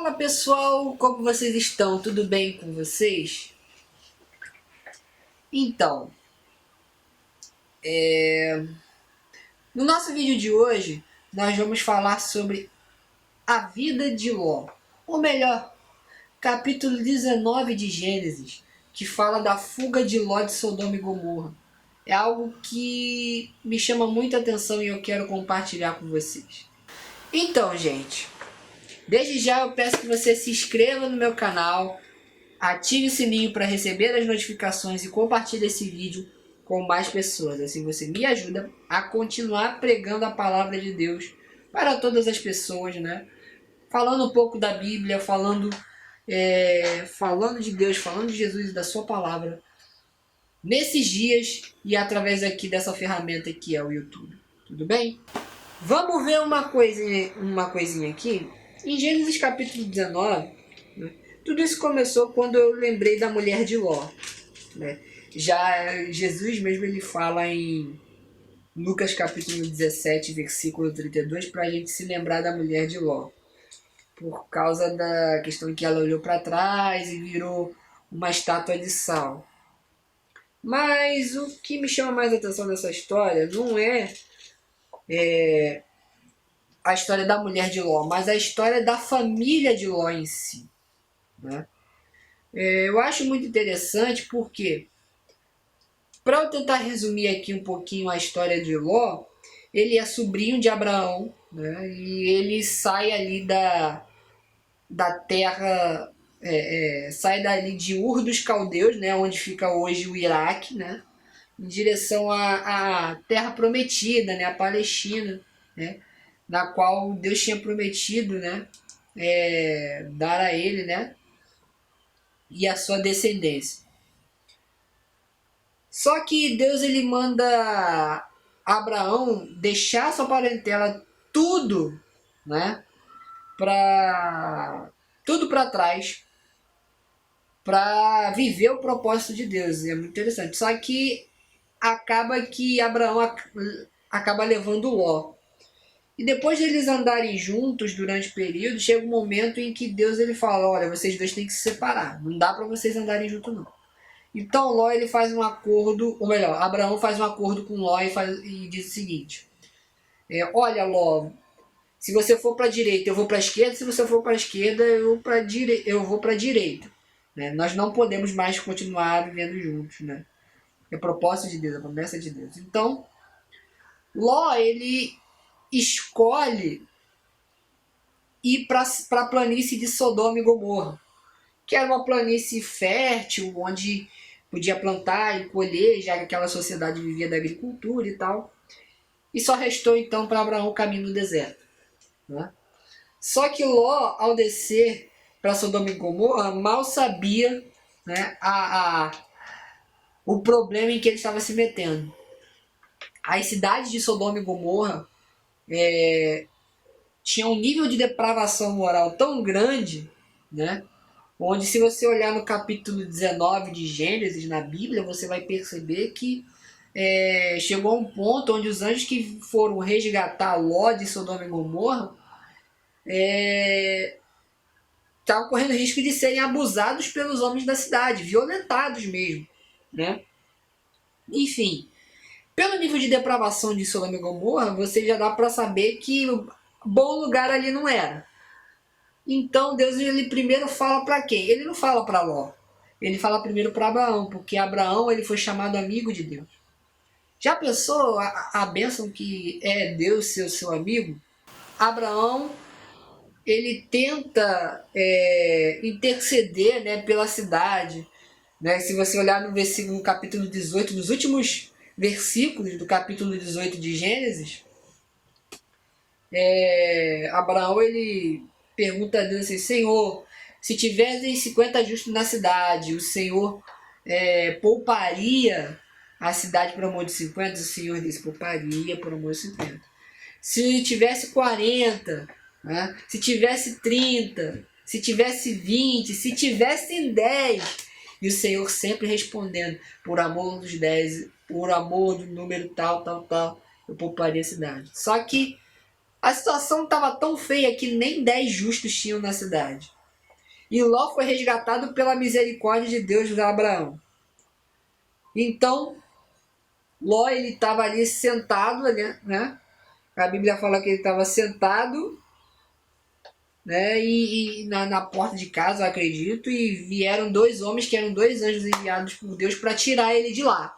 Fala pessoal, como vocês estão? Tudo bem com vocês? Então, no nosso vídeo de hoje, nós vamos falar sobre a vida de Ló. Ou melhor, capítulo 19 de Gênesis, que fala da fuga de Ló de Sodoma e Gomorra. É algo que me chama muita atenção e eu quero compartilhar com vocês. Então, gente, desde já eu peço que você se inscreva no meu canal, ative o sininho para receber as notificações e compartilhe esse vídeo com mais pessoas. Assim você me ajuda a continuar pregando a palavra de Deus para todas as pessoas, né? Falando um pouco da Bíblia, falando de Deus, falando de Jesus e da sua palavra nesses dias e através aqui dessa ferramenta que é o YouTube. Tudo bem? Vamos ver uma coisinha aqui. Em Gênesis capítulo 19, né? Tudo isso começou quando eu lembrei da mulher de Ló, né? Já Jesus mesmo ele fala em Lucas capítulo 17, versículo 32, para a gente se lembrar da mulher de Ló. Por causa da questão em que ela olhou para trás e virou uma estátua de sal. Mas o que me chama mais a atenção nessa história não é a história da mulher de Ló, mas a história da família de Ló em si, né? Eu acho muito interessante porque, para eu tentar resumir aqui um pouquinho a história de Ló, ele é sobrinho de Abraão, né? E ele sai ali da terra, sai dali de Ur dos Caldeus, né? Onde fica hoje o Iraque, né? Em direção à terra prometida, né? A Palestina, né? Na qual Deus tinha prometido, né? Dar a ele, né? E a sua descendência. Só que Deus ele manda Abraão deixar sua parentela tudo, né? Tudo para trás, para viver o propósito de Deus. É muito interessante. Só que acaba que Abraão acaba levando Ló. E depois de eles andarem juntos durante o período, chega um momento em que Deus ele fala: olha, vocês dois têm que se separar. Não dá para vocês andarem juntos não. Então Ló ele faz um acordo, ou melhor, Abraão faz um acordo com Ló e diz o seguinte: olha Ló, se você for para a direita eu vou para a esquerda, se você for para a esquerda eu vou para a direita. Né? Nós não podemos mais continuar vivendo juntos, né? É propósito de Deus, a promessa de Deus. Então Ló ele escolhe ir para a planície de Sodoma e Gomorra, que era uma planície fértil, onde podia plantar e colher, já que aquela sociedade vivia da agricultura e tal. E só restou então para Abraão o caminho do deserto. Né? Só que Ló, ao descer para Sodoma e Gomorra, mal sabia, né, o problema em que ele estava se metendo. As cidades de Sodoma e Gomorra tinham um nível de depravação moral tão grande, né? Onde se você olhar no capítulo 19 de Gênesis, na Bíblia, você vai perceber que chegou a um ponto onde os anjos que foram resgatar Ló de Sodoma e Gomorra estavam correndo risco de serem abusados pelos homens da cidade, violentados mesmo, né? Enfim, pelo nível de depravação de Sodoma e Gomorra, você já dá para saber que bom lugar ali não era. Então Deus ele primeiro fala para quem? Ele não fala para Ló. Ele fala primeiro para Abraão, porque Abraão ele foi chamado amigo de Deus. Já pensou a bênção que é Deus ser o seu amigo? Abraão ele tenta interceder, né, pela cidade. Né? Se você olhar no versículo, no capítulo 18, nos últimos versículos do capítulo 18 de Gênesis, Abraão ele pergunta a Deus assim: Senhor, se tivessem 50 justos na cidade, o Senhor pouparia a cidade por amor de 50? O Senhor disse: pouparia por amor de 50. Se tivesse 40, né? Se tivesse 30, se tivesse 20, se tivesse 10, e o Senhor sempre respondendo: por amor dos 10, por amor do número tal, eu pouparia a cidade. Só que a situação estava tão feia que nem 10 justos tinham na cidade. E Ló foi resgatado pela misericórdia de Deus de Abraão. Então, Ló, ele estava ali sentado, né? A Bíblia fala que ele estava sentado, né? E na porta de casa, eu acredito, e vieram dois homens que eram dois anjos enviados por Deus para tirar ele de lá.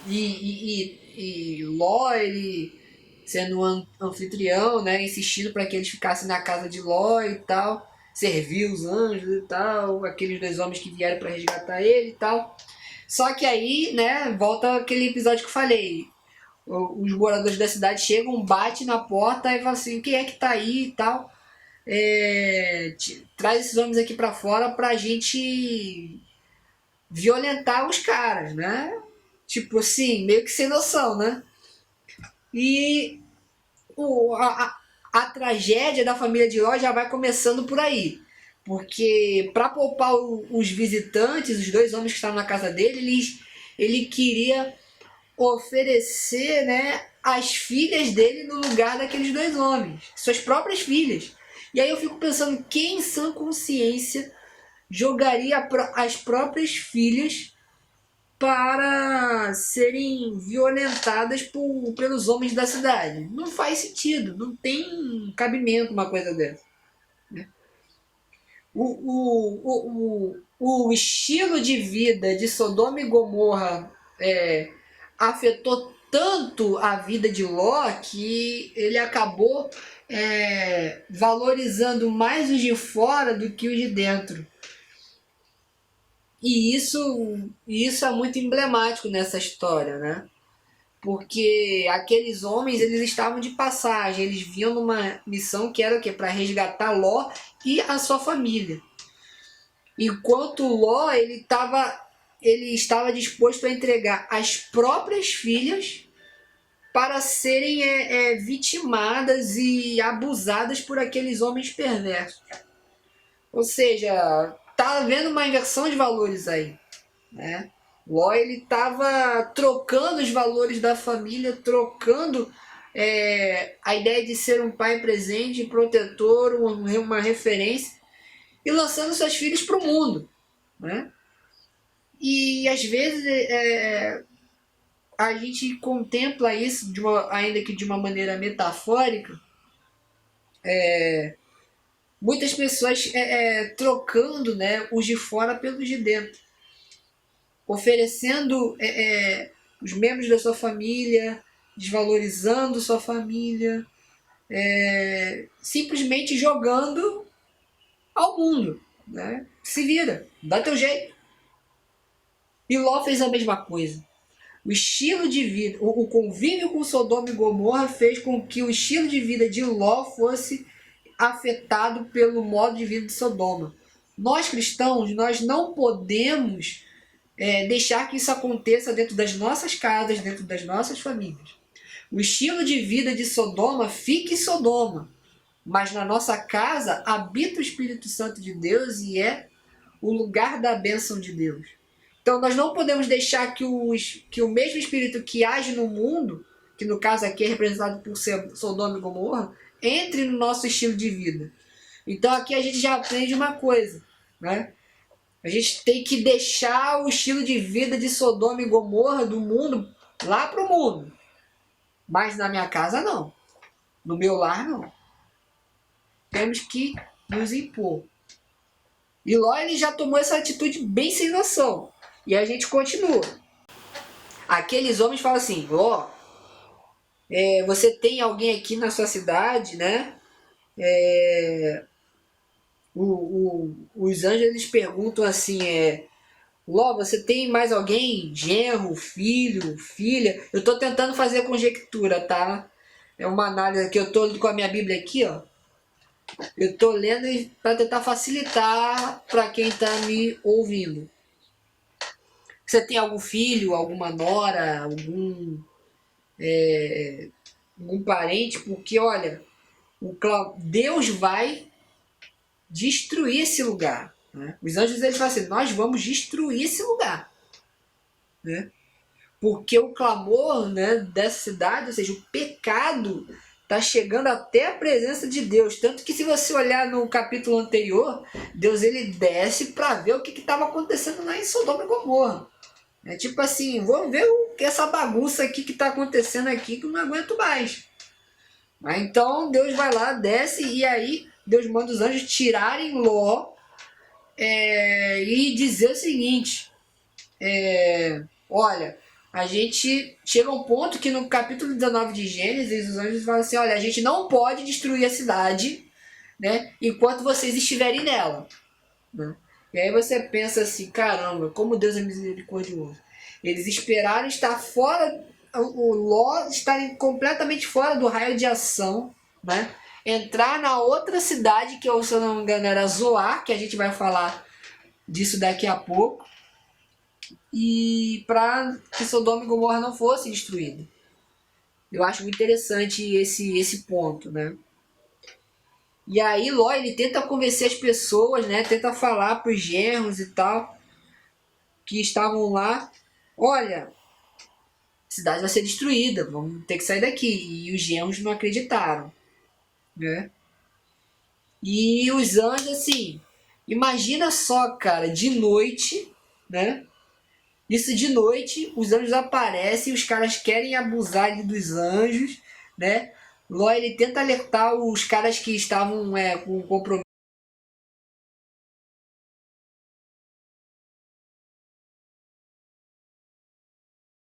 E Ló, ele sendo um anfitrião, né? Insistindo para que eles ficassem na casa de Ló e tal, serviu os anjos e tal, aqueles dois homens que vieram para resgatar ele e tal. Só que aí, né, volta aquele episódio que eu falei. Os moradores da cidade chegam, batem na porta e falam assim, quem é que tá aí e tal. Traz esses homens aqui pra fora pra gente violentar os caras, né? Tipo assim, meio que sem noção, né? E a tragédia da família de Ló já vai começando por aí. Porque para poupar os visitantes, os dois homens que estavam na casa dele, ele queria oferecer, né, as filhas dele no lugar daqueles dois homens, suas próprias filhas. E aí eu fico pensando, quem em sã consciência jogaria as próprias filhas para serem violentadas pelos homens da cidade? Não faz sentido, não tem cabimento uma coisa dessa. O estilo de vida de Sodoma e Gomorra afetou tanto a vida de Ló que ele acabou valorizando mais os de fora do que os de dentro. E isso é muito emblemático nessa história, né? Porque aqueles homens, eles estavam de passagem, eles vinham numa missão que era o quê? Para resgatar Ló e a sua família. Enquanto Ló, ele estava disposto a entregar as próprias filhas para serem vitimadas e abusadas por aqueles homens perversos. Ou seja, tá havendo uma inversão de valores aí, né? Ló, ele estava trocando os valores da família, trocando a ideia de ser um pai presente, protetor, uma referência, e lançando seus filhos para o mundo, né? E às vezes a gente contempla isso ainda que de uma maneira metafórica, muitas pessoas trocando, né, os de fora pelos de dentro, oferecendo os membros da sua família, desvalorizando sua família, simplesmente jogando ao mundo, né? Se vira, dá teu jeito. E Ló fez a mesma coisa. O estilo de vida, o convívio com Sodoma e Gomorra fez com que o estilo de vida de Ló fosse afetado pelo modo de vida de Sodoma. Nós cristãos, nós não podemos deixar que isso aconteça dentro das nossas casas, dentro das nossas famílias. O estilo de vida de Sodoma fica em Sodoma, mas na nossa casa habita o Espírito Santo de Deus e é o lugar da bênção de Deus. Então nós não podemos deixar que o mesmo Espírito que age no mundo, que no caso aqui é representado por Sodoma e Gomorra, entre no nosso estilo de vida. Então aqui a gente já aprende uma coisa, né? A gente tem que deixar o estilo de vida de Sodoma e Gomorra do mundo lá para o mundo. Mas na minha casa não. No meu lar não. Temos que nos impor. E Ló, ele já tomou essa atitude bem sem noção. E a gente continua. Aqueles homens falam assim, Ló, você tem alguém aqui na sua cidade, né? Os anjos, eles perguntam assim, Ló, você tem mais alguém? Genro, filho, filha? Eu estou tentando fazer conjectura, tá? É uma análise que eu estou com a minha Bíblia aqui, ó. Eu estou lendo para tentar facilitar para quem está me ouvindo. Você tem algum filho, alguma nora, algum parente? Porque, olha, Deus vai destruir esse lugar. Né? Os anjos, eles falam assim, nós vamos destruir esse lugar. Né? Porque o clamor, né, dessa cidade, ou seja, o pecado está chegando até a presença de Deus. Tanto que se você olhar no capítulo anterior, Deus ele desce para ver o que estava acontecendo lá em Sodoma e Gomorra. É tipo assim, vamos ver essa bagunça aqui que está acontecendo aqui que eu não aguento mais. Mas então Deus vai lá, desce e aí Deus manda os anjos tirarem Ló e dizer o seguinte, olha, a gente chega a um ponto que no capítulo 19 de Gênesis, os anjos falam assim, olha, a gente não pode destruir a cidade, né, enquanto vocês estiverem nela. Né? E aí você pensa assim, caramba, como Deus é misericordioso. Eles esperaram estar fora, o Ló estar completamente fora do raio de ação, né? Entrar na outra cidade, que se eu não me engano era Zoar, que a gente vai falar disso daqui a pouco, e para que Sodoma e Gomorra não fosse destruída. Eu acho muito interessante esse ponto, né? E aí Ló ele tenta convencer as pessoas, né? Tenta falar para os genros e tal que estavam lá, olha, a cidade vai ser destruída, vamos ter que sair daqui. E os genros não acreditaram, né? E os anjos assim, imagina só, cara, de noite, né? Isso de noite, os anjos aparecem, os caras querem abusar dos anjos, né? Ló ele tenta alertar os caras que estavam com compromisso